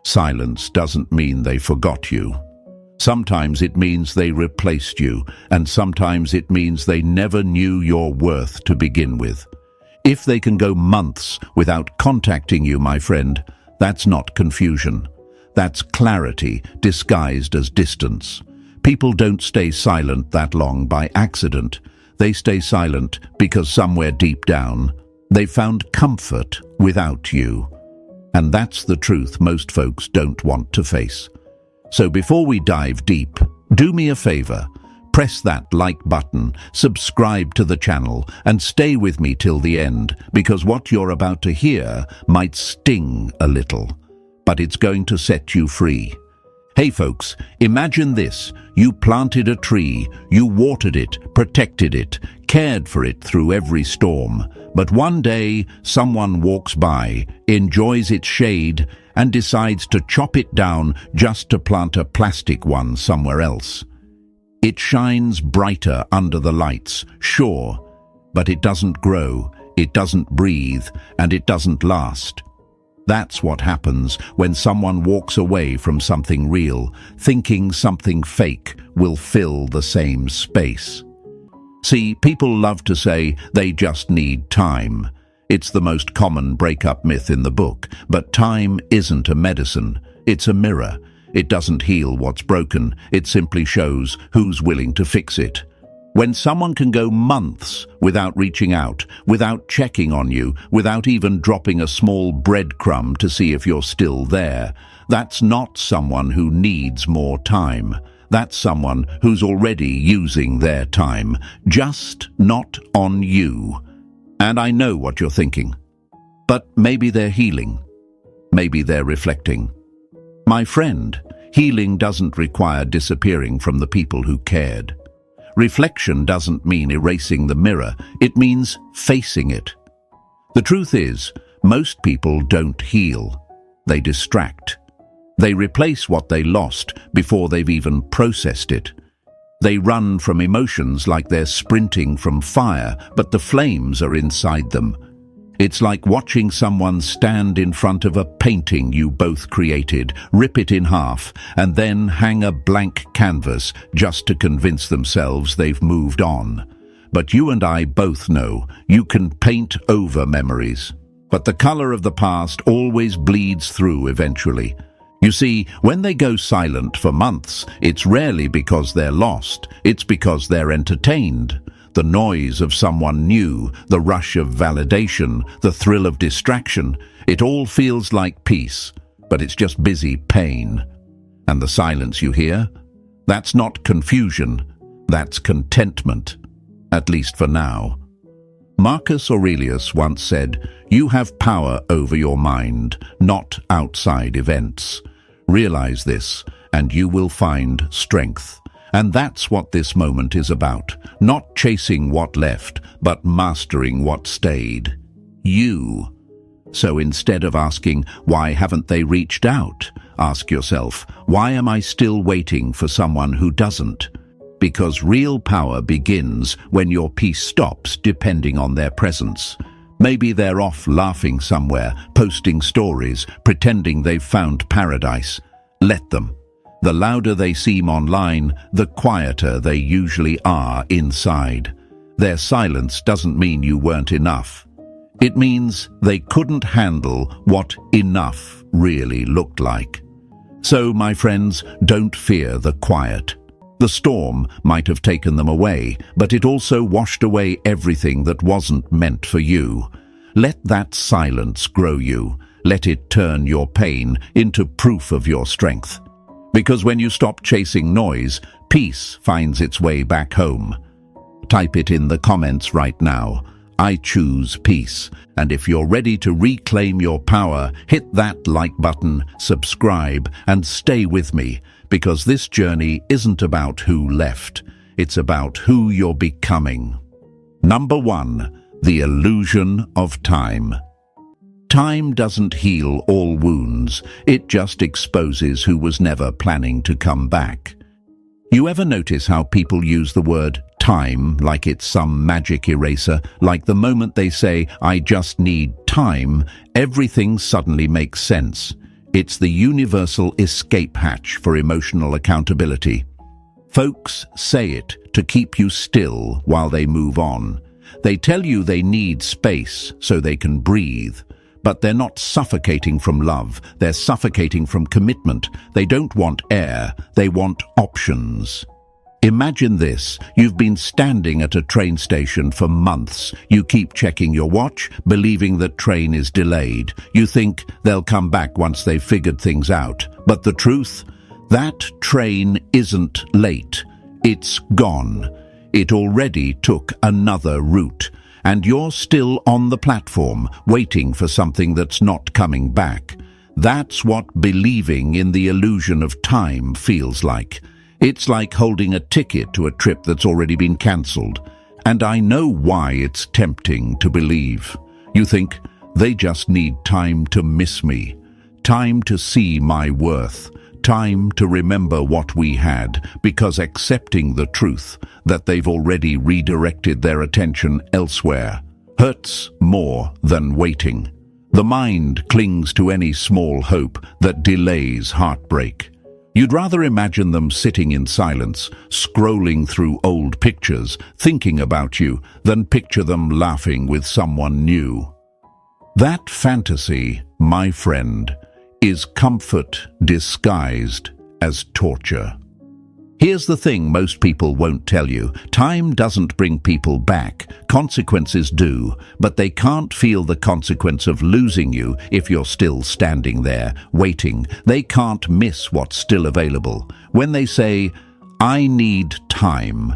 Silence doesn't mean they forgot you. Sometimes it means they replaced you, and sometimes it means they never knew your worth to begin with. If they can go months without contacting you, my friend, that's not confusion. That's clarity disguised as distance. People don't stay silent that long by accident. They stay silent because somewhere deep down, they found comfort without you. And that's the truth most folks don't want to face. So before we dive deep, do me a favor. Press that like button, subscribe to the channel, and stay with me till the end, because what you're about to hear might sting a little, but it's going to set you free. Hey folks, imagine this. You planted a tree, you watered it, protected it, cared for it through every storm. But one day, someone walks by, enjoys its shade, and decides to chop it down just to plant a plastic one somewhere else. It shines brighter under the lights, sure, but it doesn't grow, it doesn't breathe, and it doesn't last. That's what happens when someone walks away from something real, thinking something fake will fill the same space. See, people love to say they just need time. It's the most common breakup myth in the book, but time isn't a medicine, it's a mirror. It doesn't heal what's broken, it simply shows who's willing to fix it. When someone can go months without reaching out, without checking on you, without even dropping a small breadcrumb to see if you're still there, that's not someone who needs more time. That's someone who's already using their time, just not on you. And I know what you're thinking. But maybe they're healing. Maybe they're reflecting. My friend, healing doesn't require disappearing from the people who cared. Reflection doesn't mean erasing the mirror, it means facing it. The truth is, most people don't heal. They distract. They replace what they lost before they've even processed it. They run from emotions like they're sprinting from fire, but the flames are inside them. It's like watching someone stand in front of a painting you both created, rip it in half, and then hang a blank canvas just to convince themselves they've moved on. But you and I both know you can paint over memories. But the color of the past always bleeds through eventually. You see, when they go silent for months, it's rarely because they're lost, it's because they're entertained. The noise of someone new, the rush of validation, the thrill of distraction, it all feels like peace, but it's just busy pain. And the silence you hear? That's not confusion, that's contentment, at least for now. Marcus Aurelius once said, "You have power over your mind, not outside events." Realize this, and you will find strength. And that's what this moment is about. Not chasing what left, but mastering what stayed. You. So instead of asking, why haven't they reached out? Ask yourself, why am I still waiting for someone who doesn't? Because real power begins when your peace stops depending on their presence. Maybe they're off laughing somewhere, posting stories, pretending they've found paradise. Let them. The louder they seem online, the quieter they usually are inside. Their silence doesn't mean you weren't enough. It means they couldn't handle what enough really looked like. So, my friends, don't fear the quiet. The storm might have taken them away, but it also washed away everything that wasn't meant for you. Let that silence grow you. Let it turn your pain into proof of your strength. Because when you stop chasing noise, peace finds its way back home. Type it in the comments right now. I choose peace. And if you're ready to reclaim your power, hit that like button, subscribe, and stay with me, because this journey isn't about who left. It's about who you're becoming. Number 1, the illusion of time. Time doesn't heal all wounds, it just exposes who was never planning to come back. You ever notice how people use the word time like it's some magic eraser, like the moment they say, "I just need time," everything suddenly makes sense. It's the universal escape hatch for emotional accountability. Folks say it to keep you still while they move on. They tell you they need space so they can breathe. But they're not suffocating from love, they're suffocating from commitment. They don't want air, they want options. Imagine this, you've been standing at a train station for months. You keep checking your watch, believing that train is delayed. You think they'll come back once they've figured things out. But the truth? That train isn't late. It's gone. It already took another route. And you're still on the platform, waiting for something that's not coming back. That's what believing in the illusion of time feels like. It's like holding a ticket to a trip that's already been cancelled. And I know why it's tempting to believe. You think, they just need time to miss me, time to see my worth, time to remember what we had, because accepting the truth that they've already redirected their attention elsewhere hurts more than waiting. The mind clings to any small hope that delays heartbreak. You'd rather imagine them sitting in silence, scrolling through old pictures, thinking about you, than picture them laughing with someone new. That fantasy, my friend, is comfort disguised as torture. Here's the thing most people won't tell you. Time doesn't bring people back. Consequences do, but they can't feel the consequence of losing you if you're still standing there, waiting. They can't miss what's still available. When they say, I need time,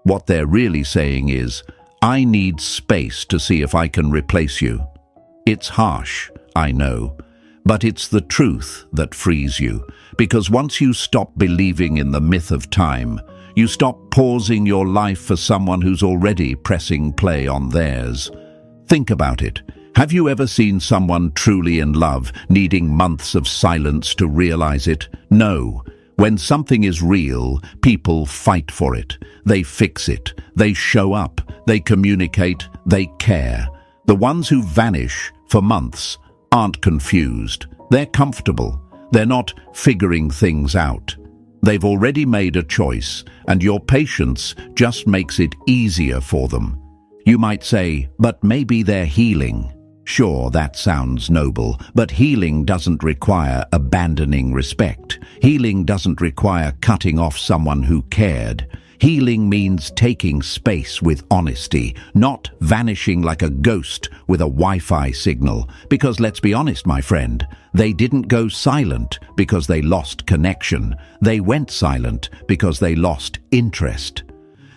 what they're really saying is, I need space to see if I can replace you. It's harsh, I know. But it's the truth that frees you, because once you stop believing in the myth of time, you stop pausing your life for someone who's already pressing play on theirs. Think about it. Have you ever seen someone truly in love, needing months of silence to realize it? No. When something is real, people fight for it. They fix it. They show up. They communicate. They care. The ones who vanish for months aren't confused. They're comfortable. They're not figuring things out. They've already made a choice, and your patience just makes it easier for them. You might say, but maybe they're healing. Sure, that sounds noble, but healing doesn't require abandoning respect. Healing doesn't require cutting off someone who cared. Healing means taking space with honesty, not vanishing like a ghost with a Wi-Fi signal. Because let's be honest, my friend, they didn't go silent because they lost connection. They went silent because they lost interest.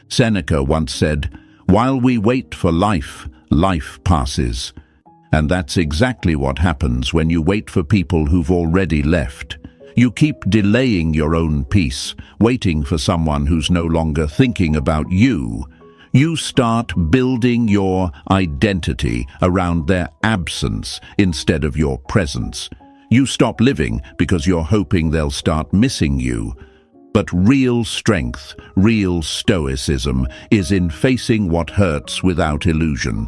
Seneca once said, "While we wait for life, life passes." And that's exactly what happens when you wait for people who've already left. You keep delaying your own peace, waiting for someone who's no longer thinking about you. You start building your identity around their absence instead of your presence. You stop living because you're hoping they'll start missing you. But real strength, real stoicism, is in facing what hurts without illusion.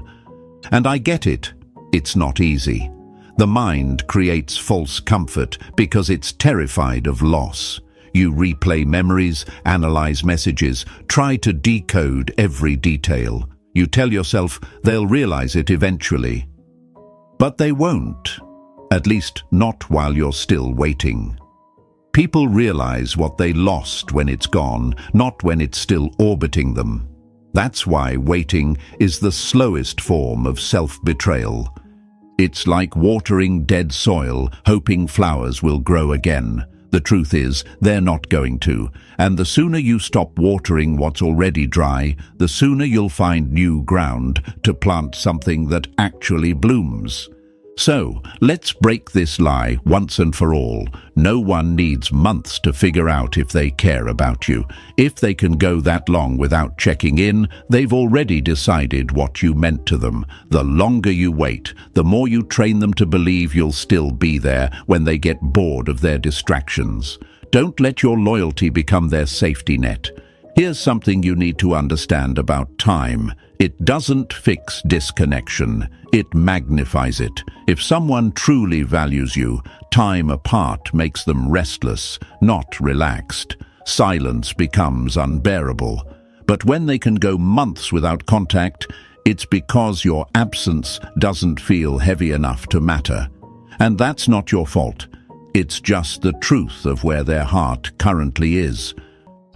And I get it. It's not easy. The mind creates false comfort because it's terrified of loss. You replay memories, analyze messages, try to decode every detail. You tell yourself they'll realize it eventually. But they won't, at least not while you're still waiting. People realize what they lost when it's gone, not when it's still orbiting them. That's why waiting is the slowest form of self-betrayal. It's like watering dead soil, hoping flowers will grow again. The truth is, they're not going to. And the sooner you stop watering what's already dry, the sooner you'll find new ground to plant something that actually blooms. So, let's break this lie once and for all. No one needs months to figure out if they care about you. If they can go that long without checking in, they've already decided what you meant to them. The longer you wait, the more you train them to believe you'll still be there when they get bored of their distractions. Don't let your loyalty become their safety net. Here's something you need to understand about time. It doesn't fix disconnection, it magnifies it. If someone truly values you, time apart makes them restless, not relaxed. Silence becomes unbearable. But when they can go months without contact, it's because your absence doesn't feel heavy enough to matter. And that's not your fault. It's just the truth of where their heart currently is.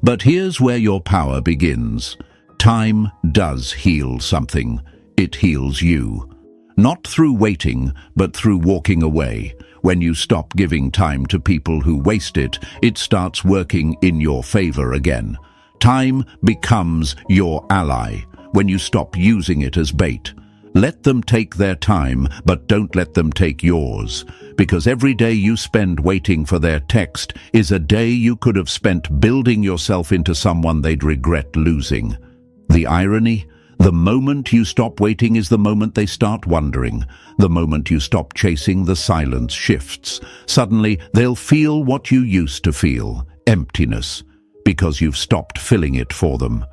But here's where your power begins. Time does heal something. It heals you. Not through waiting, but through walking away. When you stop giving time to people who waste it, it starts working in your favor again. Time becomes your ally when you stop using it as bait. Let them take their time, but don't let them take yours. Because every day you spend waiting for their text is a day you could have spent building yourself into someone they'd regret losing. The irony? The moment you stop waiting is the moment they start wondering. The moment you stop chasing, the silence shifts. Suddenly, they'll feel what you used to feel, emptiness, because you've stopped filling it for them.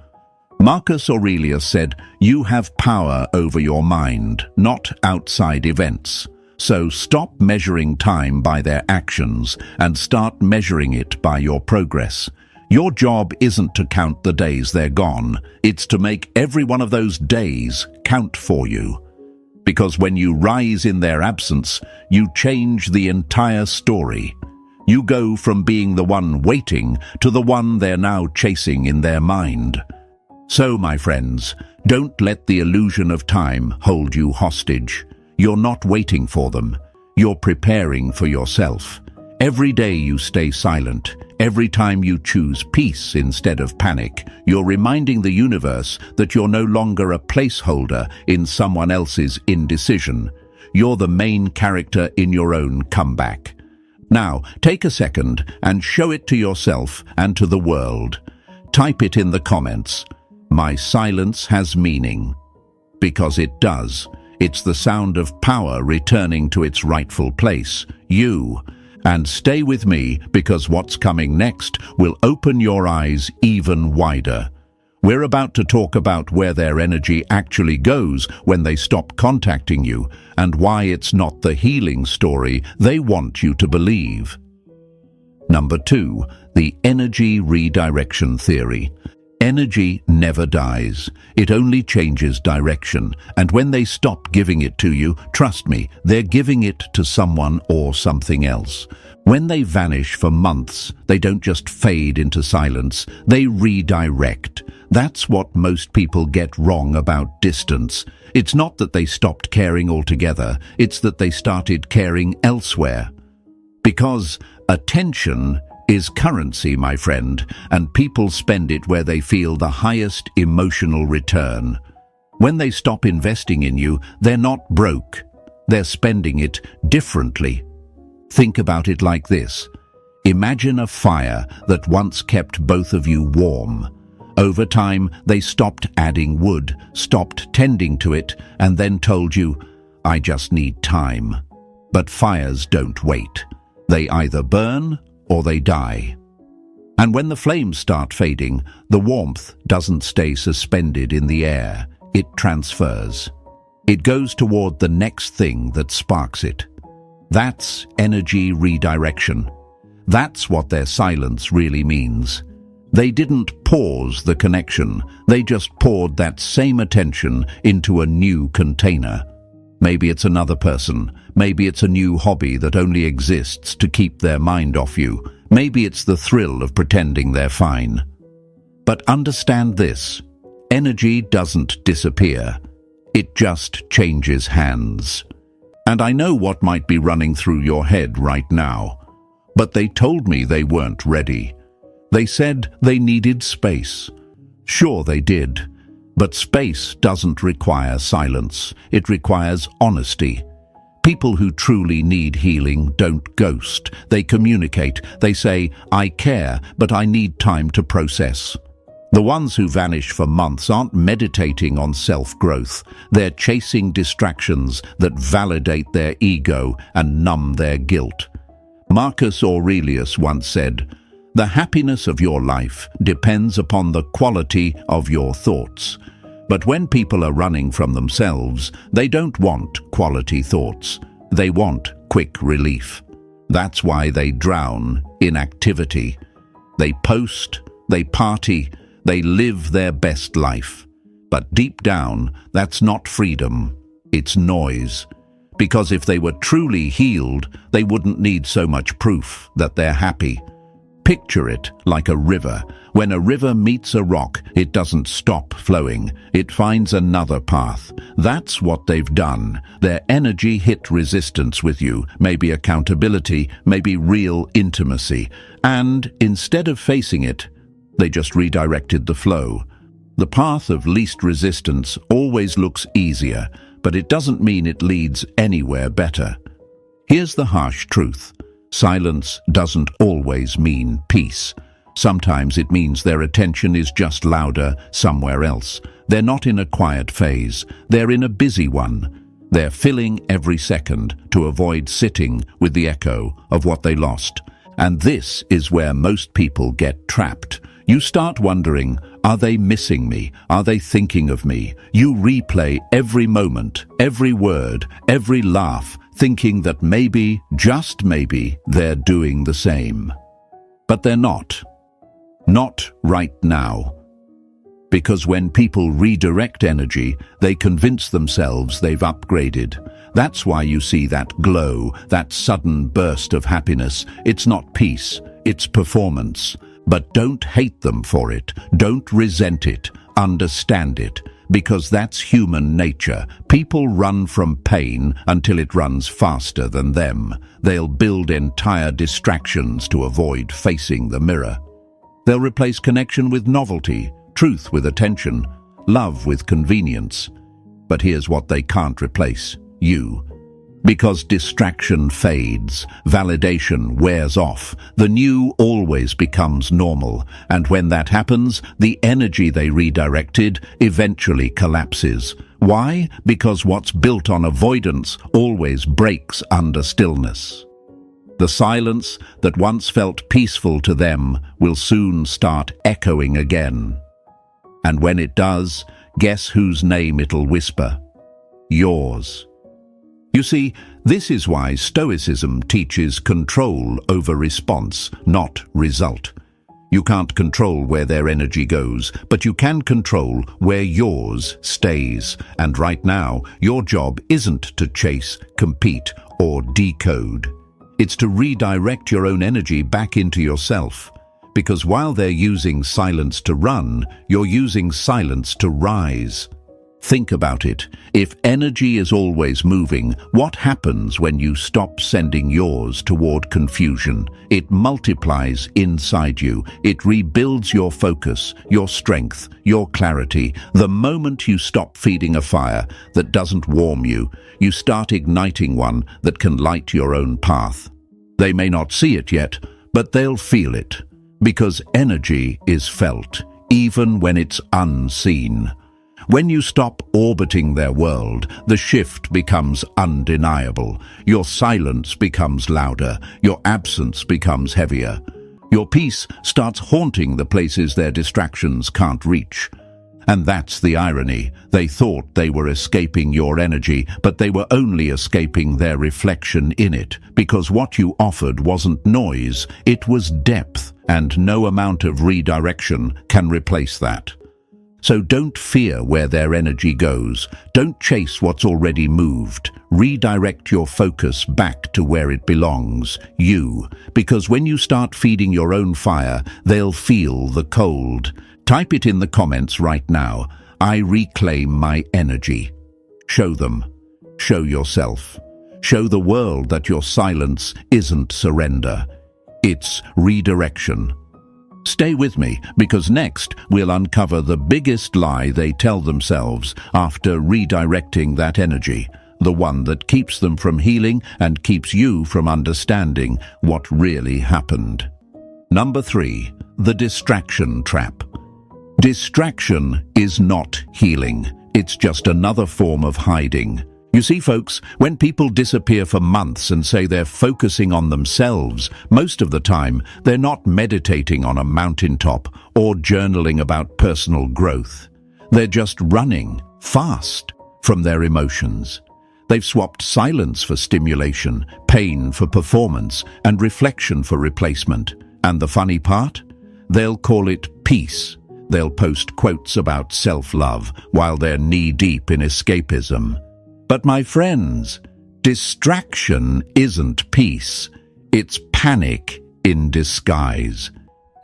Marcus Aurelius said, "You have power over your mind, not outside events." So stop measuring time by their actions and start measuring it by your progress. Your job isn't to count the days they're gone. It's to make every one of those days count for you. Because when you rise in their absence, you change the entire story. You go from being the one waiting to the one they're now chasing in their mind. So, my friends, don't let the illusion of time hold you hostage. You're not waiting for them. You're preparing for yourself. Every day you stay silent, every time you choose peace instead of panic, you're reminding the universe that you're no longer a placeholder in someone else's indecision. You're the main character in your own comeback. Now, take a second and show it to yourself and to the world. Type it in the comments. My silence has meaning. Because it does. It's the sound of power returning to its rightful place, you. And stay with me, because what's coming next will open your eyes even wider. We're about to talk about where their energy actually goes when they stop contacting you, and why it's not the healing story they want you to believe. Number 2, the energy redirection theory. Energy never dies. It only changes direction. And when they stop giving it to you, trust me, they're giving it to someone or something else. When they vanish for months, they don't just fade into silence, they redirect. That's what most people get wrong about distance. It's not that they stopped caring altogether, it's that they started caring elsewhere. Because attention is currency, my friend, and people spend it where they feel the highest emotional return. When they stop investing in you, they're not broke. They're spending it differently. Think about it like this. Imagine a fire that once kept both of you warm. Over time, they stopped adding wood, stopped tending to it, and then told you, "I just need time." But fires don't wait. They either burn or they die. And when the flames start fading, the warmth doesn't stay suspended in the air. It transfers. It goes toward the next thing that sparks it. That's energy redirection. That's what their silence really means. They didn't pause the connection. They just poured that same attention into a new container. Maybe it's another person. Maybe it's a new hobby that only exists to keep their mind off you. Maybe it's the thrill of pretending they're fine. But understand this. Energy doesn't disappear. It just changes hands. And I know what might be running through your head right now. But they told me they weren't ready. They said they needed space. Sure, they did. But space doesn't require silence. It requires honesty. People who truly need healing don't ghost. They communicate. They say, "I care, but I need time to process." The ones who vanish for months aren't meditating on self-growth. They're chasing distractions that validate their ego and numb their guilt. Marcus Aurelius once said, "The happiness of your life depends upon the quality of your thoughts." But when people are running from themselves, they don't want quality thoughts. They want quick relief. That's why they drown in activity. They post, they party, they live their best life. But deep down, that's not freedom, it's noise. Because if they were truly healed, they wouldn't need so much proof that they're happy. Picture it like a river. When a river meets a rock, it doesn't stop flowing. It finds another path. That's what they've done. Their energy hit resistance with you, maybe accountability, maybe real intimacy. And instead of facing it, they just redirected the flow. The path of least resistance always looks easier, but it doesn't mean it leads anywhere better. Here's the harsh truth. Silence doesn't always mean peace. Sometimes it means their attention is just louder somewhere else. They're not in a quiet phase. They're in a busy one. They're filling every second to avoid sitting with the echo of what they lost. And this is where most people get trapped. You start wondering, are they missing me? Are they thinking of me? You replay every moment, every word, every laugh, thinking that maybe, just maybe, they're doing the same. But they're not. Not right now. Because when people redirect energy, they convince themselves they've upgraded. That's why you see that glow, that sudden burst of happiness. It's not peace, it's performance. But don't hate them for it. Don't resent it. Understand it. Because that's human nature. People run from pain until it runs faster than them. They'll build entire distractions to avoid facing the mirror. They'll replace connection with novelty, truth with attention, love with convenience. But here's what they can't replace: you. Because distraction fades, validation wears off, the new always becomes normal, and when that happens, the energy they redirected eventually collapses. Why? Because what's built on avoidance always breaks under stillness. The silence that once felt peaceful to them will soon start echoing again. And when it does, guess whose name it'll whisper? Yours. You see, this is why Stoicism teaches control over response, not result. You can't control where their energy goes, but you can control where yours stays. And right now, your job isn't to chase, compete, or decode. It's to redirect your own energy back into yourself. Because while they're using silence to run, you're using silence to rise. Think about it. If energy is always moving, what happens when you stop sending yours toward confusion? It multiplies inside you. It rebuilds your focus, your strength, your clarity. The moment you stop feeding a fire that doesn't warm you, you start igniting one that can light your own path. They may not see it yet, but they'll feel it. Because energy is felt, even when it's unseen. When you stop orbiting their world, the shift becomes undeniable. Your silence becomes louder. Your absence becomes heavier. Your peace starts haunting the places their distractions can't reach. And that's the irony. They thought they were escaping your energy, but they were only escaping their reflection in it, because what you offered wasn't noise, it was depth, and no amount of redirection can replace that. So don't fear where their energy goes. Don't chase what's already moved. Redirect your focus back to where it belongs, you. Because when you start feeding your own fire, they'll feel the cold. Type it in the comments right now. I reclaim my energy. Show them. Show yourself. Show the world that your silence isn't surrender. It's redirection. Stay with me, because next we'll uncover the biggest lie they tell themselves after redirecting that energy, the one that keeps them from healing and keeps you from understanding what really happened. Number 3, the distraction trap. Distraction is not healing. It's just another form of hiding. You see, folks, when people disappear for months and say they're focusing on themselves, most of the time they're not meditating on a mountaintop or journaling about personal growth. They're just running fast from their emotions. They've swapped silence for stimulation, pain for performance, and reflection for replacement. And the funny part? They'll call it peace. They'll post quotes about self-love while they're knee-deep in escapism. But my friends, distraction isn't peace. It's panic in disguise.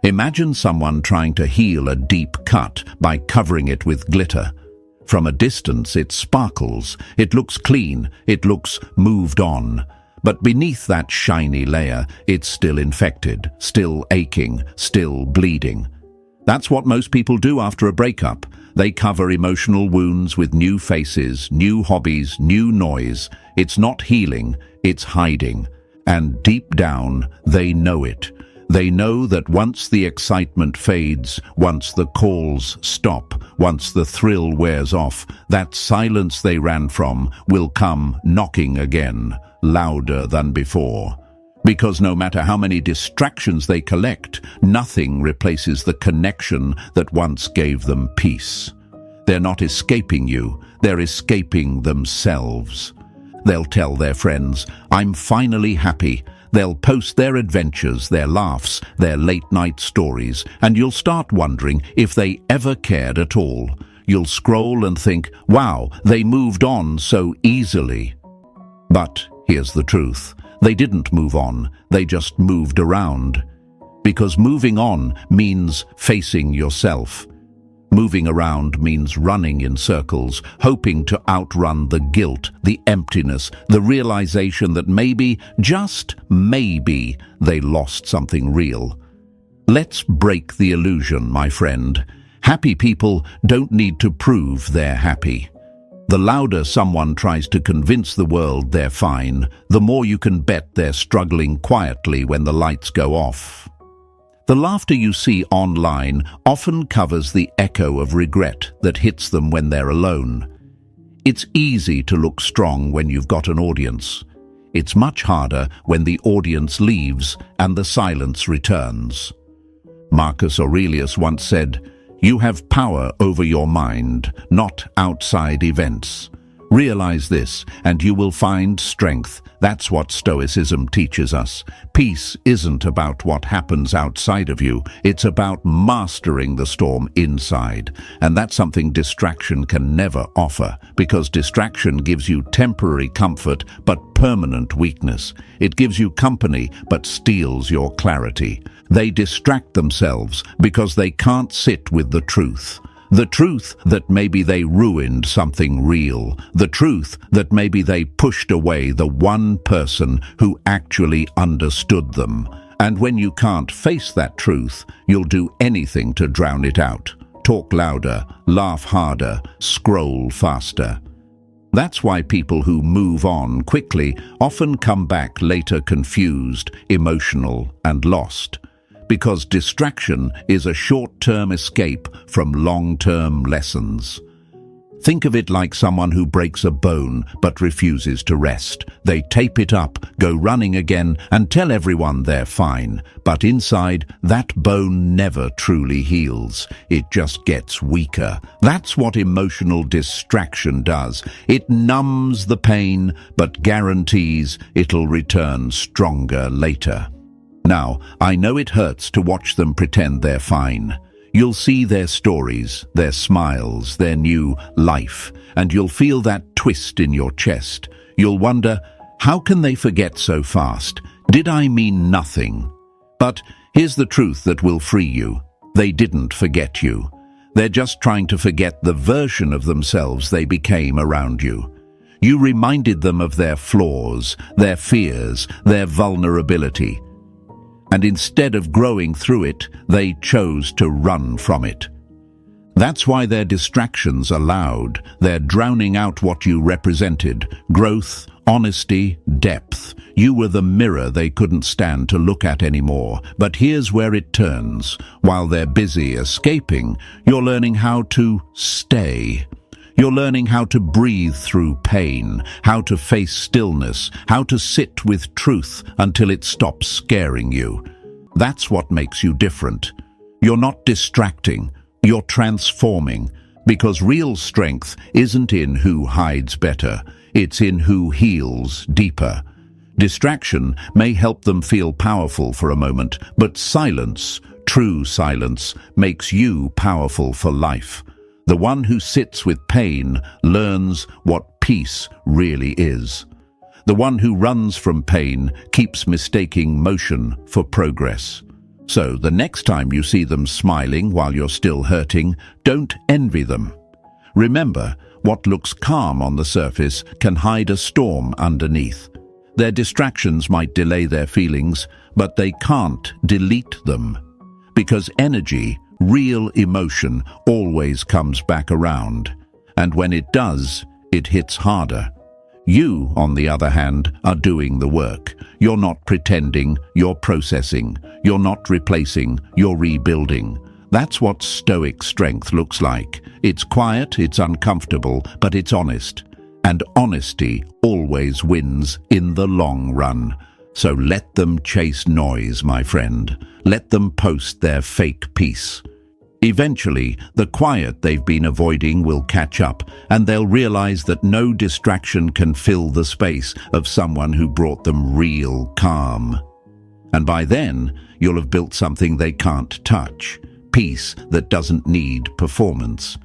Imagine someone trying to heal a deep cut by covering it with glitter. From a distance, it sparkles, it looks clean, it looks moved on. But beneath that shiny layer, it's still infected, still aching, still bleeding. That's what most people do after a breakup. They cover emotional wounds with new faces, new hobbies, new noise. It's not healing, it's hiding. And deep down, they know it. They know that once the excitement fades, once the calls stop, once the thrill wears off, that silence they ran from will come knocking again, louder than before. Because no matter how many distractions they collect, nothing replaces the connection that once gave them peace. They're not escaping you, they're escaping themselves. They'll tell their friends, "I'm finally happy." They'll post their adventures, their laughs, their late-night stories, and you'll start wondering if they ever cared at all. You'll scroll and think, wow, they moved on so easily. But here's the truth. They didn't move on, they just moved around. Because moving on means facing yourself. Moving around means running in circles, hoping to outrun the guilt, the emptiness, the realization that maybe, just maybe, they lost something real. Let's break the illusion, my friend. Happy people don't need to prove they're happy. The louder someone tries to convince the world they're fine, the more you can bet they're struggling quietly when the lights go off. The laughter you see online often covers the echo of regret that hits them when they're alone. It's easy to look strong when you've got an audience. It's much harder when the audience leaves and the silence returns. Marcus Aurelius once said, "You have power over your mind, not outside events. Realize this, and you will find strength." That's what Stoicism teaches us. Peace isn't about what happens outside of you. It's about mastering the storm inside. And that's something distraction can never offer, because distraction gives you temporary comfort but permanent weakness. It gives you company but steals your clarity. They distract themselves because they can't sit with the truth. The truth that maybe they ruined something real. The truth that maybe they pushed away the one person who actually understood them. And when you can't face that truth, you'll do anything to drown it out. Talk louder, laugh harder, scroll faster. That's why people who move on quickly often come back later confused, emotional, and lost. Because distraction is a short-term escape from long-term lessons. Think of it like someone who breaks a bone but refuses to rest. They tape it up, go running again, and tell everyone they're fine. But inside, that bone never truly heals. It just gets weaker. That's what emotional distraction does. It numbs the pain, but guarantees it'll return stronger later. Now, I know it hurts to watch them pretend they're fine. You'll see their stories, their smiles, their new life, and you'll feel that twist in your chest. You'll wonder, how can they forget so fast? Did I mean nothing? But here's the truth that will free you. They didn't forget you. They're just trying to forget the version of themselves they became around you. You reminded them of their flaws, their fears, their vulnerability. And instead of growing through it, they chose to run from it. That's why their distractions are loud. They're drowning out what you represented: growth, honesty, depth. You were the mirror they couldn't stand to look at anymore. But here's where it turns. While they're busy escaping, you're learning how to stay. You're learning how to breathe through pain, how to face stillness, how to sit with truth until it stops scaring you. That's what makes you different. You're not distracting, you're transforming. Because real strength isn't in who hides better, it's in who heals deeper. Distraction may help them feel powerful for a moment, but silence, true silence, makes you powerful for life. The one who sits with pain learns what peace really is. The one who runs from pain keeps mistaking motion for progress. So the next time you see them smiling while you're still hurting, don't envy them. Remember, what looks calm on the surface can hide a storm underneath. Their distractions might delay their feelings, but they can't delete them. Because energy, real emotion, always comes back around. And when it does, it hits harder. You, on the other hand, are doing the work. You're not pretending, you're processing. You're not replacing, you're rebuilding. That's what Stoic strength looks like. It's quiet, it's uncomfortable, but it's honest. And honesty always wins in the long run. So let them chase noise, my friend. Let them post their fake peace. Eventually, the quiet they've been avoiding will catch up, and they'll realize that no distraction can fill the space of someone who brought them real calm. And by then, you'll have built something they can't touch. Peace that doesn't need performance.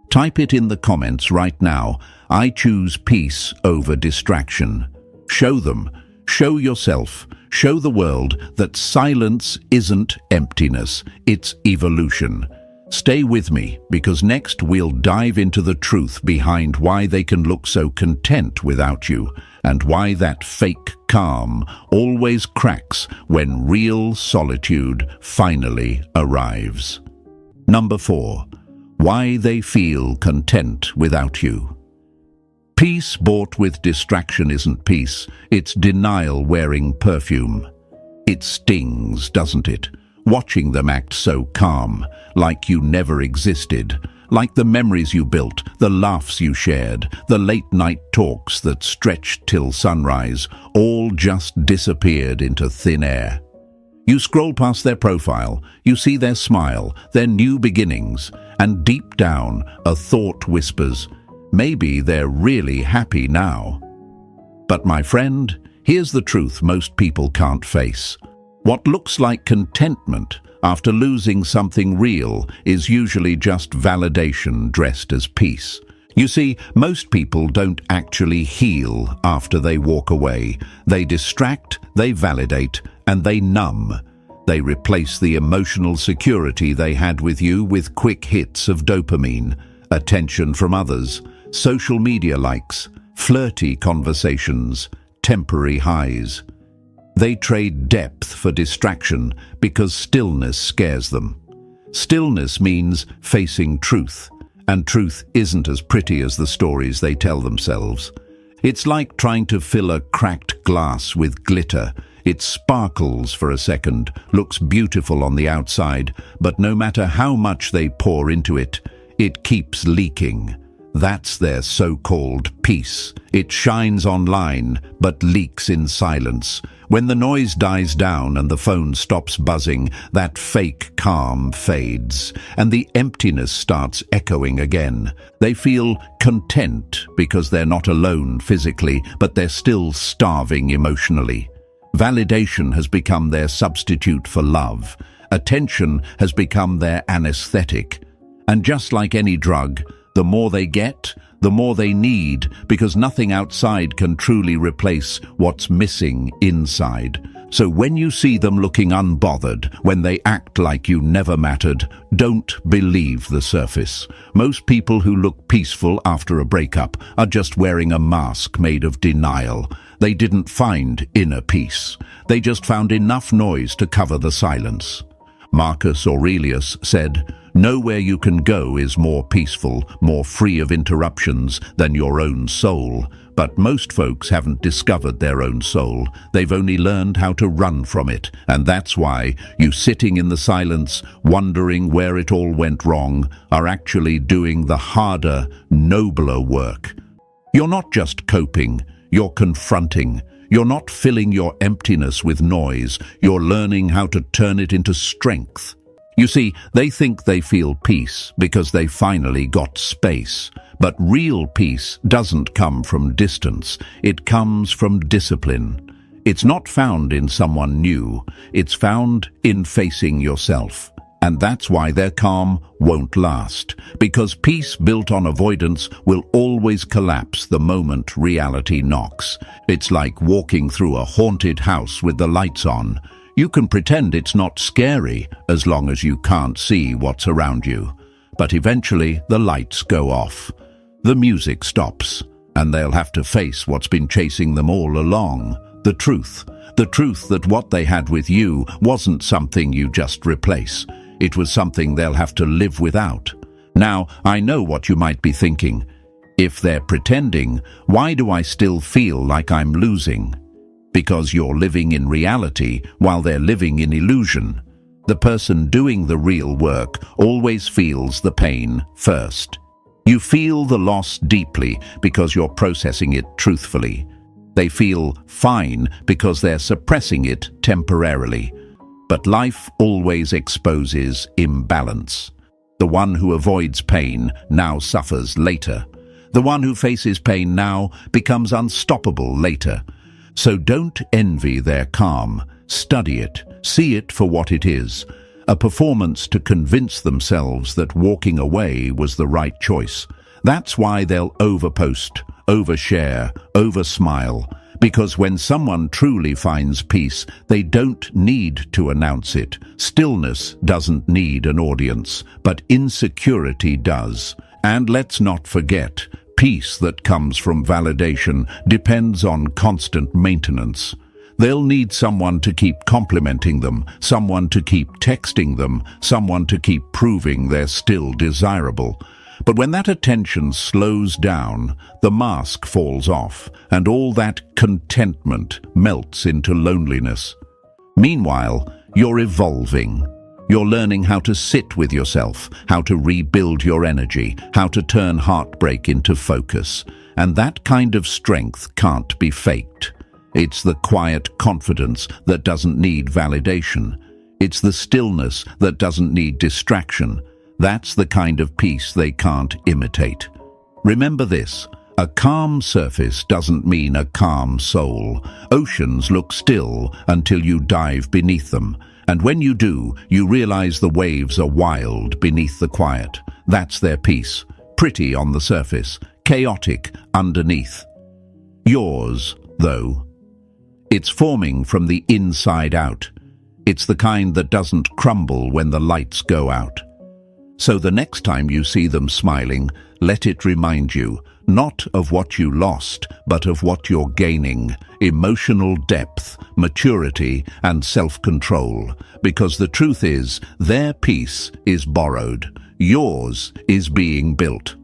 Type it in the comments right now. I choose peace over distraction. Show them, show yourself, show the world that silence isn't emptiness, it's evolution. Stay with me, because next we'll dive into the truth behind why they can look so content without you, and why that fake calm always cracks when real solitude finally arrives. Number 4. Why they feel content without you. Peace bought with distraction isn't peace, it's denial wearing perfume. It stings, doesn't it? Watching them act so calm, like you never existed, like the memories you built, the laughs you shared, the late-night talks that stretched till sunrise, all just disappeared into thin air. You scroll past their profile, you see their smile, their new beginnings, and deep down a thought whispers, maybe they're really happy now. But my friend, here's the truth most people can't face. What looks like contentment after losing something real is usually just validation dressed as peace. You see, most people don't actually heal after they walk away. They distract, they validate, and they numb. They replace the emotional security they had with you with quick hits of dopamine, attention from others, social media likes, flirty conversations, temporary highs. They trade depth for distraction because stillness scares them. Stillness means facing truth, and truth isn't as pretty as the stories they tell themselves. It's like trying to fill a cracked glass with glitter. It sparkles for a second, looks beautiful on the outside, but no matter how much they pour into it, it keeps leaking. That's their so-called peace. It shines online, but leaks in silence. When the noise dies down and the phone stops buzzing, that fake calm fades, and the emptiness starts echoing again. They feel content because they're not alone physically, but they're still starving emotionally. Validation has become their substitute for love. Attention has become their anesthetic. And just like any drug, the more they get, the more they need, because nothing outside can truly replace what's missing inside. So when you see them looking unbothered, when they act like you never mattered, don't believe the surface. Most people who look peaceful after a breakup are just wearing a mask made of denial. They didn't find inner peace. They just found enough noise to cover the silence. Marcus Aurelius said, "Nowhere you can go is more peaceful, more free of interruptions than your own soul." But most folks haven't discovered their own soul. They've only learned how to run from it. And that's why you sitting in the silence, wondering where it all went wrong, are actually doing the harder, nobler work. You're not just coping, you're confronting. You're not filling your emptiness with noise, you're learning how to turn it into strength. You see, they think they feel peace because they finally got space. But real peace doesn't come from distance. It comes from discipline. It's not found in someone new. It's found in facing yourself. And that's why their calm won't last. Because peace built on avoidance will always collapse the moment reality knocks. It's like walking through a haunted house with the lights on. You can pretend it's not scary as long as you can't see what's around you. But eventually the lights go off. The music stops, and they'll have to face what's been chasing them all along. The truth that what they had with you wasn't something you just replace. It was something they'll have to live without. Now, I know what you might be thinking. If they're pretending, why do I still feel like I'm losing? Because you're living in reality while they're living in illusion. The person doing the real work always feels the pain first. You feel the loss deeply because you're processing it truthfully. They feel fine because they're suppressing it temporarily. But life always exposes imbalance. The one who avoids pain now suffers later. The one who faces pain now becomes unstoppable later. So don't envy their calm. Study it. See it for what it is. A performance to convince themselves that walking away was the right choice. That's why they'll overpost, overshare, oversmile. Because when someone truly finds peace, they don't need to announce it. Stillness doesn't need an audience, but insecurity does. And let's not forget, peace that comes from validation depends on constant maintenance. They'll need someone to keep complimenting them, someone to keep texting them, someone to keep proving they're still desirable. But when that attention slows down, the mask falls off, and all that contentment melts into loneliness. Meanwhile, you're evolving. You're learning how to sit with yourself, how to rebuild your energy, how to turn heartbreak into focus. And that kind of strength can't be faked. It's the quiet confidence that doesn't need validation. It's the stillness that doesn't need distraction. That's the kind of peace they can't imitate. Remember this, a calm surface doesn't mean a calm soul. Oceans look still until you dive beneath them. And when you do, you realize the waves are wild beneath the quiet. That's their peace, pretty on the surface, chaotic underneath. Yours, though, it's forming from the inside out. It's the kind that doesn't crumble when the lights go out. So the next time you see them smiling, let it remind you, not of what you lost, but of what you're gaining, emotional depth, maturity, and self-control. Because the truth is, their peace is borrowed, yours is being built.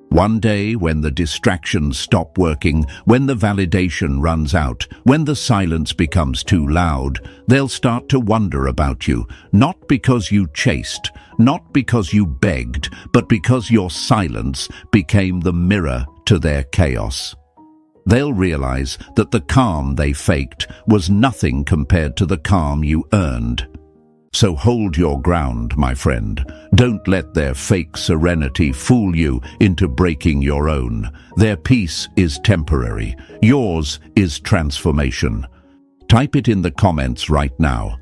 One day, when the distractions stop working, when the validation runs out, when the silence becomes too loud, they'll start to wonder about you, not because you chased, not because you begged, but because your silence became the mirror to their chaos. They'll realize that the calm they faked was nothing compared to the calm you earned. So hold your ground, my friend. Don't let their fake serenity fool you into breaking your own. Their peace is temporary. Yours is transformation. Type it in the comments right now.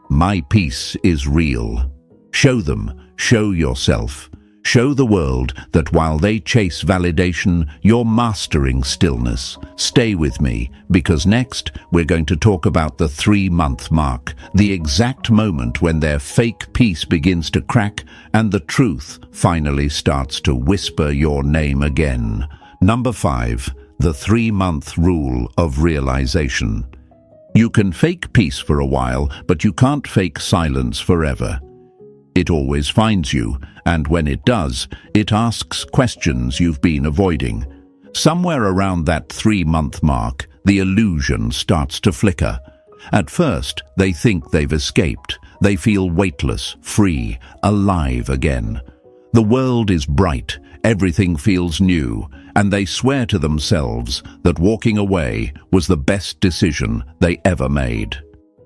My peace is real. Show them, show yourself. Show the world that while they chase validation, you're mastering stillness. Stay with me, because next we're going to talk about the 3-month mark, the exact moment when their fake peace begins to crack and the truth finally starts to whisper your name again. Number 5, the 3-month rule of realization. You can fake peace for a while, but you can't fake silence forever. It always finds you, and when it does, it asks questions you've been avoiding. Somewhere around that 3-month mark, the illusion starts to flicker. At first, they think they've escaped. They feel weightless, free, alive again. The world is bright, everything feels new, and they swear to themselves that walking away was the best decision they ever made.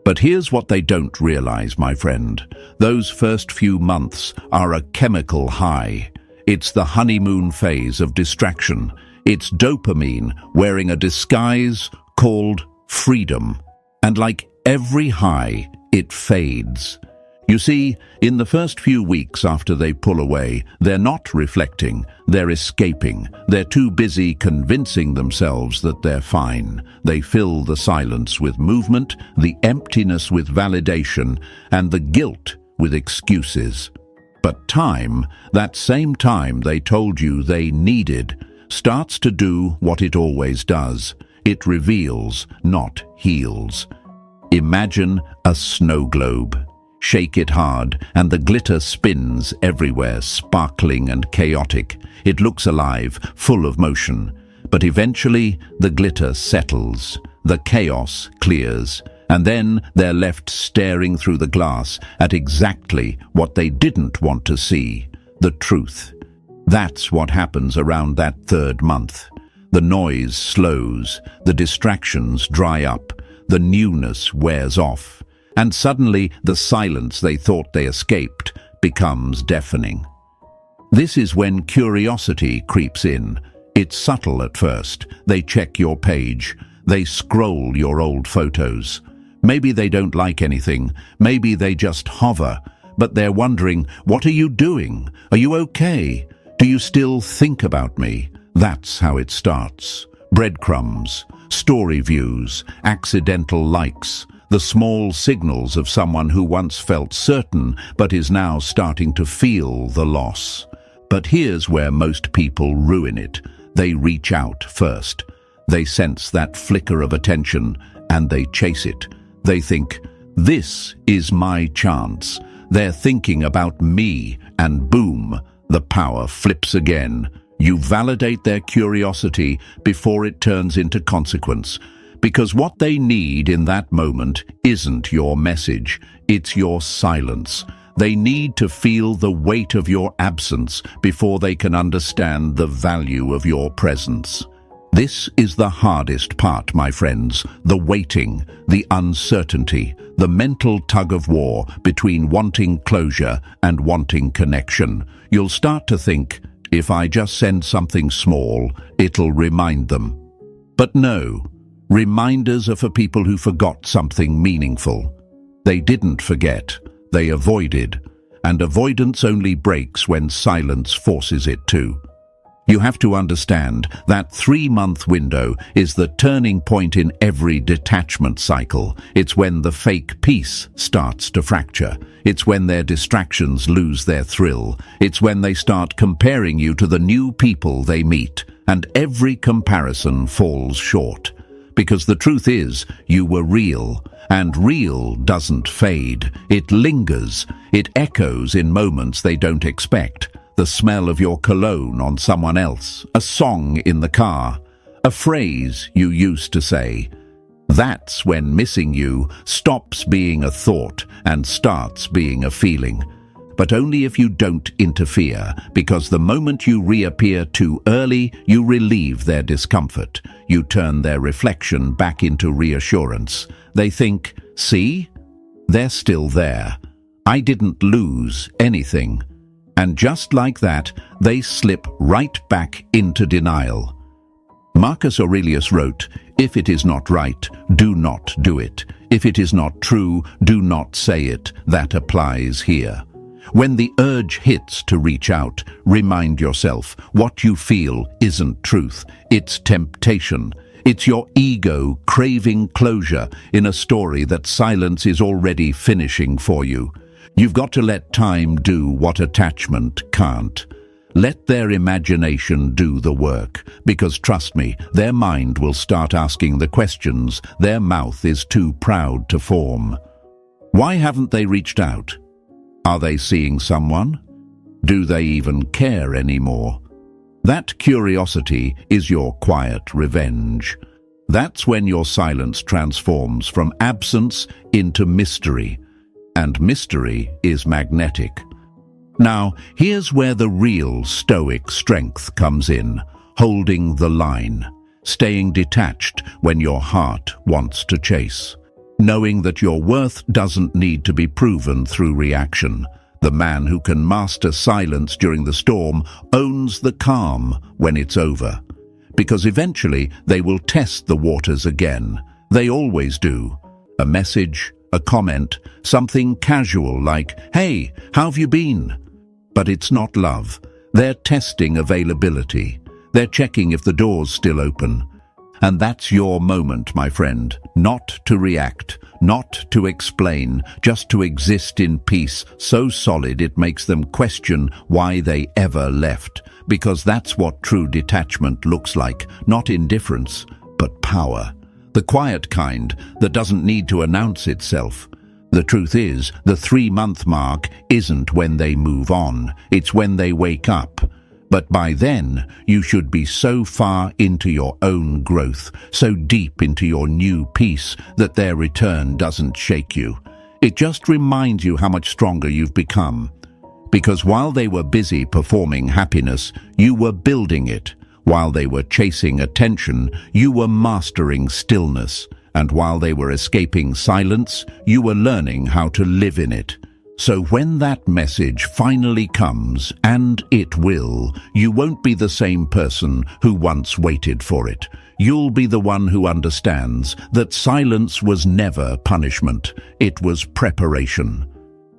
But here's what they don't realize, my friend. Those first few months are a chemical high. It's the honeymoon phase of distraction. It's dopamine wearing a disguise called freedom. And like every high, it fades. You see, in the first few weeks after they pull away, they're not reflecting, they're escaping. They're too busy convincing themselves that they're fine. They fill the silence with movement, the emptiness with validation, and the guilt with excuses. But time, that same time they told you they needed, starts to do what it always does. It reveals, not heals. Imagine a snow globe. Shake it hard, and the glitter spins everywhere, sparkling and chaotic. It looks alive, full of motion. But eventually, the glitter settles. The chaos clears. And then they're left staring through the glass at exactly what they didn't want to see, the truth. That's what happens around that third month. The noise slows, the distractions dry up, the newness wears off. And suddenly, the silence they thought they escaped becomes deafening. This is when curiosity creeps in. It's subtle at first. They check your page. They scroll your old photos. Maybe they don't like anything. Maybe they just hover. But they're wondering, what are you doing? Are you okay? Do you still think about me? That's how it starts. Breadcrumbs, story views, accidental likes. The small signals of someone who once felt certain but is now starting to feel the loss. But here's where most people ruin it. They reach out first. They sense that flicker of attention and they chase it. They think, this is my chance. They're thinking about me, and boom, the power flips again. You validate their curiosity before it turns into consequence. Because what they need in that moment isn't your message, it's your silence. They need to feel the weight of your absence before they can understand the value of your presence. This is the hardest part, my friends, the waiting, the uncertainty, the mental tug-of-war between wanting closure and wanting connection. You'll start to think, if I just send something small, it'll remind them. But no. Reminders are for people who forgot something meaningful. They didn't forget, they avoided, and avoidance only breaks when silence forces it to. You have to understand that 3-month window is the turning point in every detachment cycle. It's when the fake peace starts to fracture. It's when their distractions lose their thrill. It's when they start comparing you to the new people they meet, and every comparison falls short. Because the truth is, you were real, and real doesn't fade. It lingers. It echoes in moments they don't expect. The smell of your cologne on someone else, a song in the car, a phrase you used to say. That's when missing you stops being a thought and starts being a feeling. But only if you don't interfere, because the moment you reappear too early, you relieve their discomfort. You turn their reflection back into reassurance. They think, see? They're still there. I didn't lose anything. And just like that, they slip right back into denial. Marcus Aurelius wrote, "If it is not right, do not do it. If it is not true, do not say it." That applies here. When the urge hits to reach out, remind yourself, what you feel isn't truth, it's temptation. It's your ego craving closure in a story that silence is already finishing for you. You've got to let time do what attachment can't. Let their imagination do the work, because trust me, their mind will start asking the questions their mouth is too proud to form. Why haven't they reached out? Are they seeing someone? Do they even care anymore? That curiosity is your quiet revenge. That's when your silence transforms from absence into mystery, and mystery is magnetic. Now, here's where the real Stoic strength comes in, holding the line, staying detached when your heart wants to chase. knowing that your worth doesn't need to be proven through reaction. The man who can master silence during the storm owns the calm when it's over. Because eventually they will test the waters again. They always do. A message, a comment, something casual like, "Hey, how have you been?" But it's not love. They're testing availability. They're checking if the door's still open. And that's your moment, my friend. Not to react, not to explain, just to exist in peace, so solid it makes them question why they ever left. Because that's what true detachment looks like. Not indifference, but power. The quiet kind that doesn't need to announce itself. The truth is, the 3-month mark isn't when they move on. It's when they wake up. But by then, you should be so far into your own growth, so deep into your new peace, that their return doesn't shake you. It just reminds you how much stronger you've become. Because while they were busy performing happiness, you were building it. While they were chasing attention, you were mastering stillness. And while they were escaping silence, you were learning how to live in it. So when that message finally comes, and it will, you won't be the same person who once waited for it. You'll be the one who understands that silence was never punishment. It was preparation.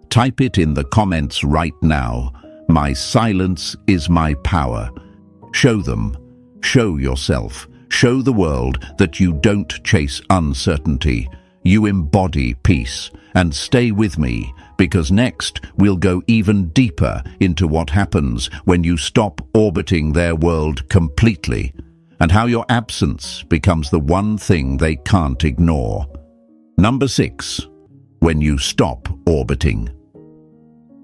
Type it in the comments right now. My silence is my power. Show them. Show yourself. Show the world that you don't chase uncertainty. You embody peace. And stay with me, because next we'll go even deeper into what happens when you stop orbiting their world completely, and how your absence becomes the one thing they can't ignore. Number 6. When you stop orbiting.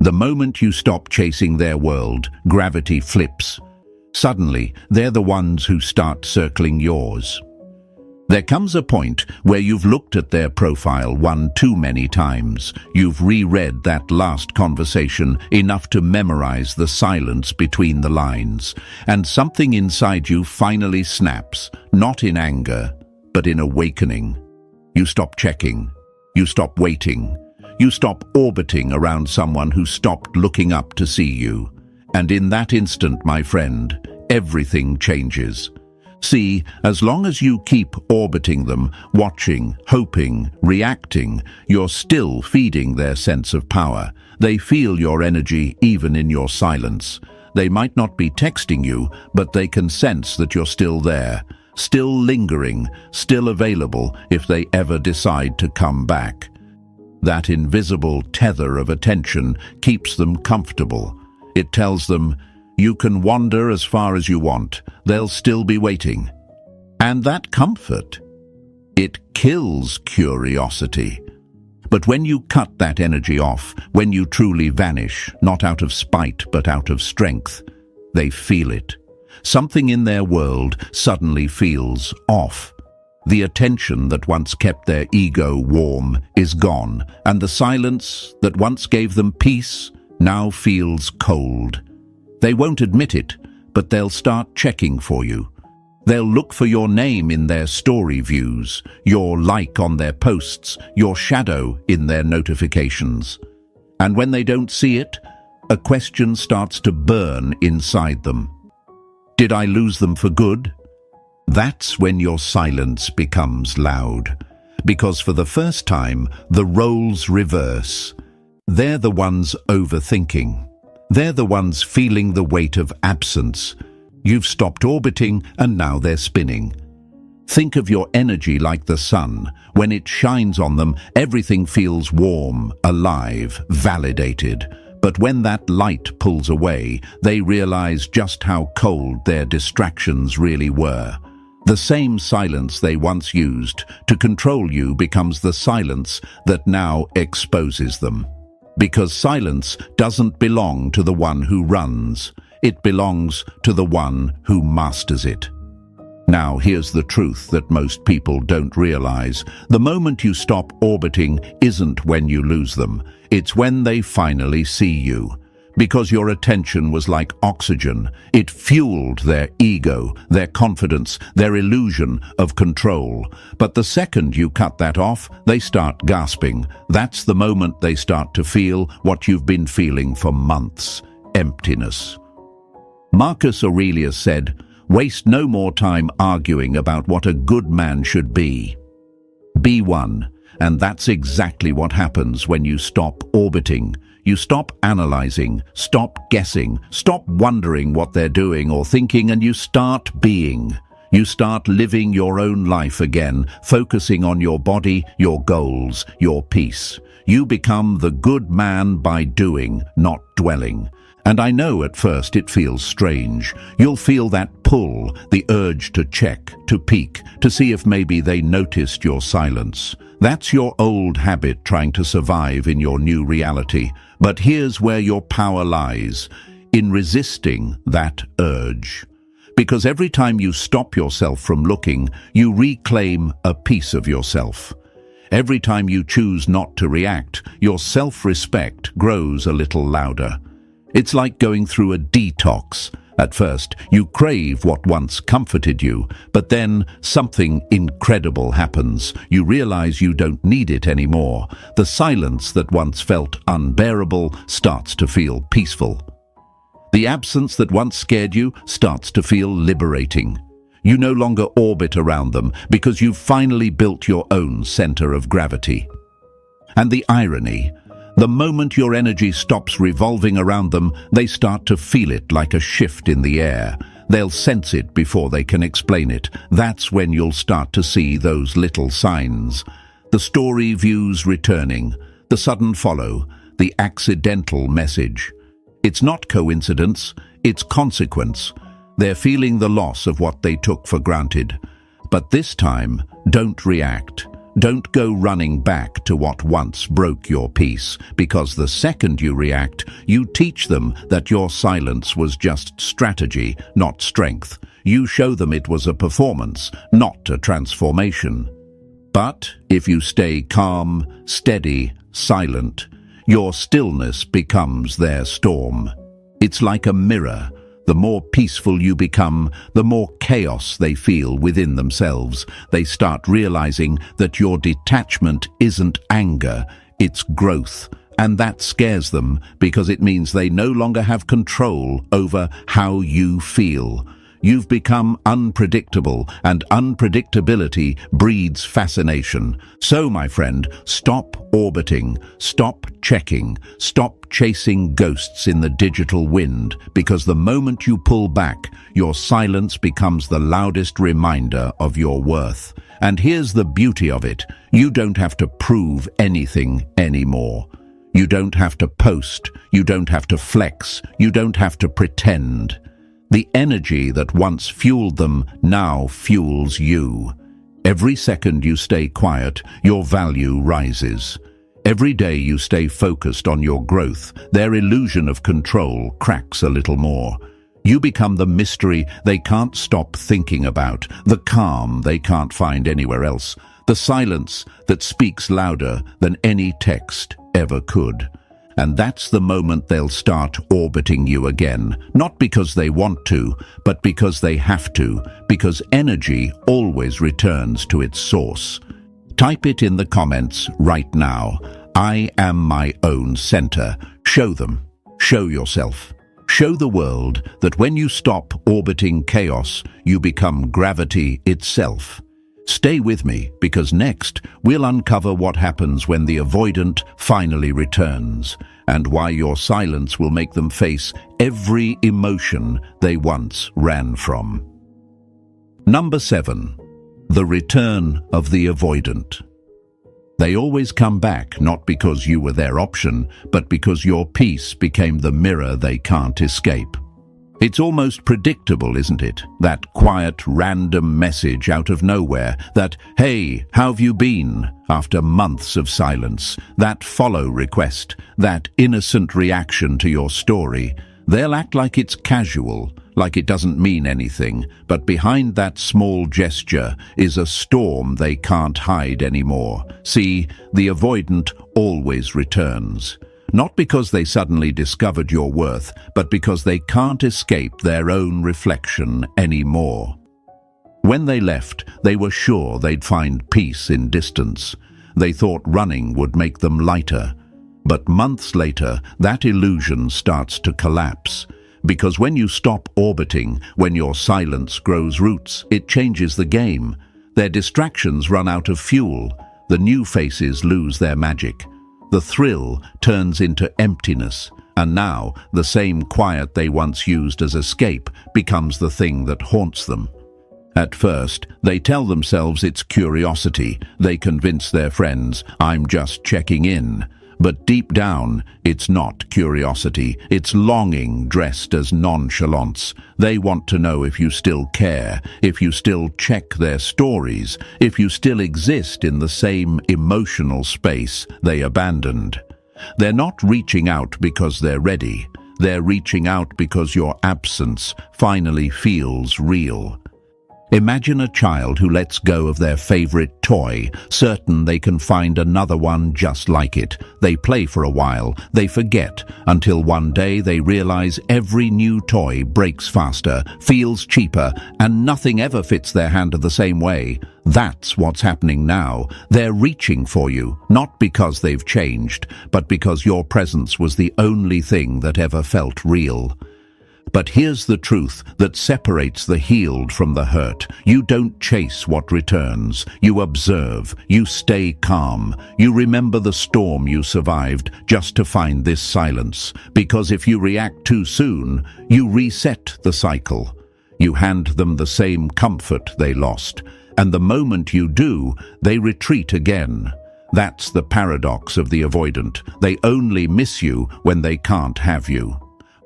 The moment you stop chasing their world, gravity flips. Suddenly, they're the ones who start circling yours. There comes a point where you've looked at their profile one too many times. You've reread that last conversation enough to memorize the silence between the lines. And something inside you finally snaps, not in anger, but in awakening. You stop checking. You stop waiting. You stop orbiting around someone who stopped looking up to see you. And in that instant, my friend, everything changes. See, as long as you keep orbiting them, watching, hoping, reacting, you're still feeding their sense of power. They feel your energy even in your silence. They might not be texting you, but they can sense that you're still there, still lingering, still available if they ever decide to come back. That invisible tether of attention keeps them comfortable. It tells them, you can wander as far as you want, they'll still be waiting. And that comfort, it kills curiosity. But when you cut that energy off, when you truly vanish, not out of spite but out of strength, they feel it. Something in their world suddenly feels off. The attention that once kept their ego warm is gone, and the silence that once gave them peace now feels cold. They won't admit it, but they'll start checking for you. They'll look for your name in their story views, your like on their posts, your shadow in their notifications. And when they don't see it, a question starts to burn inside them. Did I lose them for good? That's when your silence becomes loud. Because for the first time, the roles reverse. They're the ones overthinking. They're the ones feeling the weight of absence. You've stopped orbiting and now they're spinning. Think of your energy like the sun. When it shines on them, everything feels warm, alive, validated. But when that light pulls away, they realize just how cold their distractions really were. The same silence they once used to control you becomes the silence that now exposes them. Because silence doesn't belong to the one who runs. It belongs to the one who masters it. Now, here's the truth that most people don't realize. The moment you stop orbiting isn't when you lose them. It's when they finally see you. because your attention was like oxygen. It fueled their ego, their confidence, their illusion of control. But the second you cut that off, they start gasping. That's the moment they start to feel what you've been feeling for months: emptiness. Marcus Aurelius said, "Waste no more time arguing about what a good man should be. Be one." And that's exactly what happens when you stop orbiting. You stop analyzing, stop guessing, stop wondering what they're doing or thinking, and you start being. You start living your own life again, focusing on your body, your goals, your peace. You become the good man by doing, not dwelling. And I know at first it feels strange. You'll feel that pull, the urge to check, to peek, to see if maybe they noticed your silence. That's your old habit trying to survive in your new reality. But here's where your power lies, in resisting that urge. Because every time you stop yourself from looking, you reclaim a piece of yourself. Every time you choose not to react, your self-respect grows a little louder. It's like going through a detox. At first, you crave what once comforted you, but then something incredible happens. You realize you don't need it anymore. The silence that once felt unbearable starts to feel peaceful. The absence that once scared you starts to feel liberating. You no longer orbit around them because you've finally built your own center of gravity. And the irony, the moment your energy stops revolving around them, they start to feel it like a shift in the air. They'll sense it before they can explain it. That's when you'll start to see those little signs. The story views returning, the sudden follow, the accidental message. It's not coincidence, it's consequence. They're feeling the loss of what they took for granted. But this time, don't react. Don't go running back to what once broke your peace, because the second you react, you teach them that your silence was just strategy, not strength. You show them it was a performance, not a transformation. But if you stay calm, steady, silent, your stillness becomes their storm. It's like a mirror. The more peaceful you become, the more chaos they feel within themselves. They start realizing that your detachment isn't anger, it's growth. And that scares them because it means they no longer have control over how you feel. You've become unpredictable, and unpredictability breeds fascination. So, my friend, stop orbiting, stop checking, stop chasing ghosts in the digital wind, because the moment you pull back, your silence becomes the loudest reminder of your worth. And here's the beauty of it. You don't have to prove anything anymore. You don't have to post. You don't have to flex. You don't have to pretend. The energy that once fueled them now fuels you. Every second you stay quiet, your value rises. Every day you stay focused on your growth, their illusion of control cracks a little more. You become the mystery they can't stop thinking about, the calm they can't find anywhere else, the silence that speaks louder than any text ever could. And that's the moment they'll start orbiting you again, not because they want to, but because they have to, because energy always returns to its source. Type it in the comments right now. I am my own center. Show them. Show yourself. Show the world that when you stop orbiting chaos, you become gravity itself. Stay with me, because next we'll uncover what happens when the avoidant finally returns, and why your silence will make them face every emotion they once ran from. Number 7. The return of the avoidant. They always come back, not because you were their option, but because your peace became the mirror they can't escape. It's almost predictable, isn't it? That quiet, random message out of nowhere, that, "Hey, how have you been?" after months of silence, that follow request, that innocent reaction to your story. They'll act like it's casual, like it doesn't mean anything, but behind that small gesture is a storm they can't hide anymore. See, the avoidant always returns. Not because they suddenly discovered your worth, but because they can't escape their own reflection anymore. When they left, they were sure they'd find peace in distance. They thought running would make them lighter. But months later, that illusion starts to collapse. Because when you stop orbiting, when your silence grows roots, it changes the game. Their distractions run out of fuel. The new faces lose their magic. The thrill turns into emptiness. And now, the same quiet they once used as escape becomes the thing that haunts them. At first, they tell themselves it's curiosity. They convince their friends, "I'm just checking in." But deep down, it's not curiosity. It's longing dressed as nonchalance. They want to know if you still care, if you still check their stories, if you still exist in the same emotional space they abandoned. They're not reaching out because they're ready. They're reaching out because your absence finally feels real. Imagine a child who lets go of their favorite toy, certain they can find another one just like it. They play for a while, they forget, until one day they realize every new toy breaks faster, feels cheaper, and nothing ever fits their hand the same way. That's what's happening now. They're reaching for you, not because they've changed, but because your presence was the only thing that ever felt real. But here's the truth that separates the healed from the hurt. You don't chase what returns. You observe. You stay calm. You remember the storm you survived just to find this silence. Because if you react too soon, you reset the cycle. You hand them the same comfort they lost. And the moment you do, they retreat again. That's the paradox of the avoidant. They only miss you when they can't have you.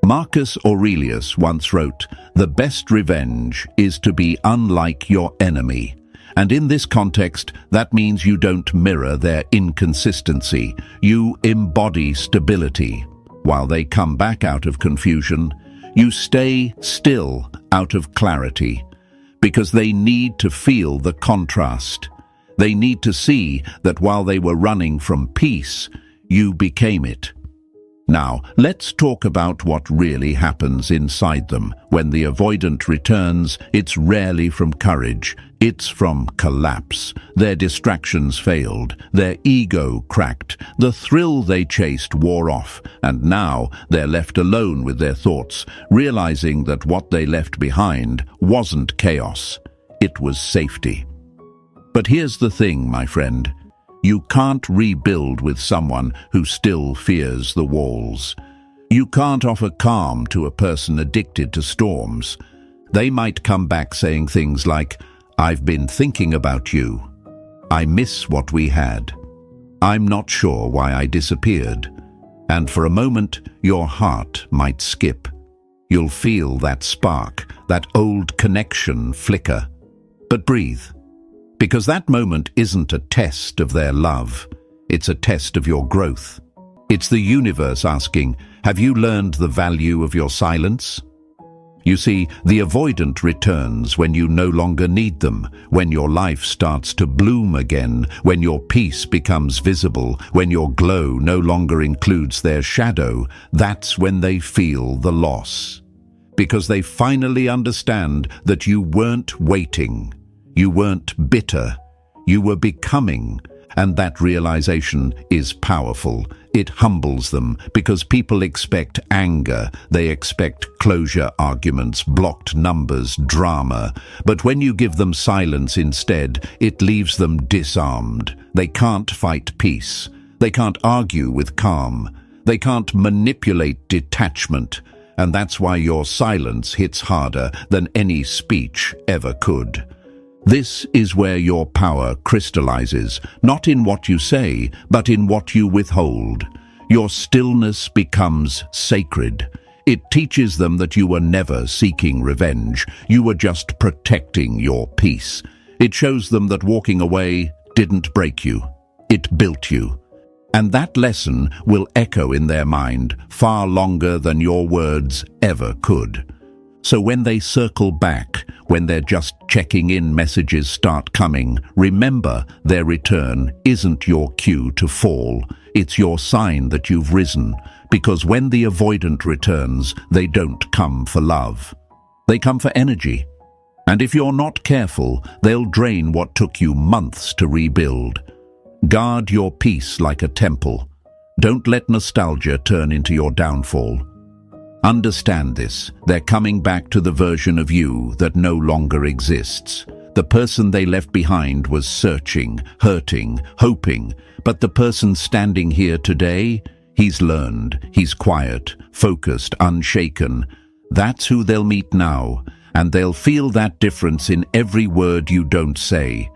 Marcus Aurelius once wrote, "The best revenge is to be unlike your enemy." And in this context, that means you don't mirror their inconsistency. You embody stability. While they come back out of confusion, you stay still out of clarity. Because they need to feel the contrast. They need to see that while they were running from peace, you became it. Now, let's talk about what really happens inside them. When the avoidant returns, it's rarely from courage. It's from collapse. Their distractions failed. Their ego cracked. The thrill they chased wore off. And now they're left alone with their thoughts, realizing that what they left behind wasn't chaos. It was safety. But here's the thing, my friend. You can't rebuild with someone who still fears the walls. You can't offer calm to a person addicted to storms. They might come back saying things like, "I've been thinking about you. I miss what we had. I'm not sure why I disappeared." And for a moment, your heart might skip. You'll feel that spark, that old connection flicker. But breathe. Because that moment isn't a test of their love, it's a test of your growth. It's the universe asking, have you learned the value of your silence? You see, the avoidant returns when you no longer need them, when your life starts to bloom again, when your peace becomes visible, when your glow no longer includes their shadow. That's when they feel the loss. Because they finally understand that you weren't waiting. You weren't bitter, you were becoming, and that realization is powerful. It humbles them because people expect anger, they expect closure arguments, blocked numbers, drama. But when you give them silence instead, it leaves them disarmed. They can't fight peace. They can't argue with calm. They can't manipulate detachment. And that's why your silence hits harder than any speech ever could. This is where your power crystallizes, not in what you say, but in what you withhold. Your stillness becomes sacred. It teaches them that you were never seeking revenge. You were just protecting your peace. It shows them that walking away didn't break you. It built you. And that lesson will echo in their mind far longer than your words ever could. So when they circle back, when they're just checking in messages start coming, remember their return isn't your cue to fall. It's your sign that you've risen, because when the avoidant returns, they don't come for love. They come for energy. And if you're not careful, they'll drain what took you months to rebuild. Guard your peace like a temple. Don't let nostalgia turn into your downfall. Understand this, they're coming back to the version of you that no longer exists. The person they left behind was searching, hurting, hoping, but the person standing here today, he's learned, he's quiet, focused, unshaken. That's who they'll meet now, and they'll feel that difference in every word you don't say.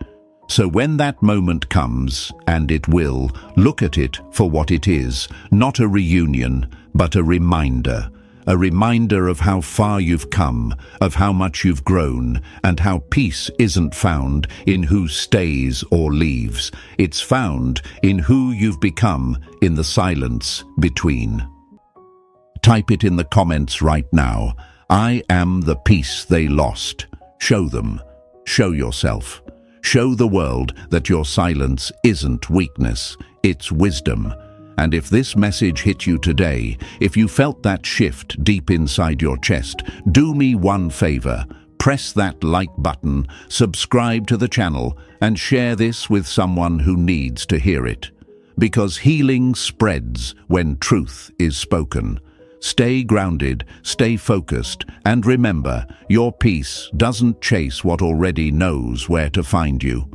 So when that moment comes, and it will, look at it for what it is, not a reunion, but a reminder. A reminder of how far you've come, of how much you've grown, and how peace isn't found in who stays or leaves. It's found in who you've become in the silence between. Type it in the comments right now. I am the peace they lost. Show them. Show yourself. Show the world that your silence isn't weakness, it's wisdom. And if this message hit you today, if you felt that shift deep inside your chest, do me one favor. Press that like button, subscribe to the channel, and share this with someone who needs to hear it. Because healing spreads when truth is spoken. Stay grounded, stay focused, and remember, your peace doesn't chase what already knows where to find you.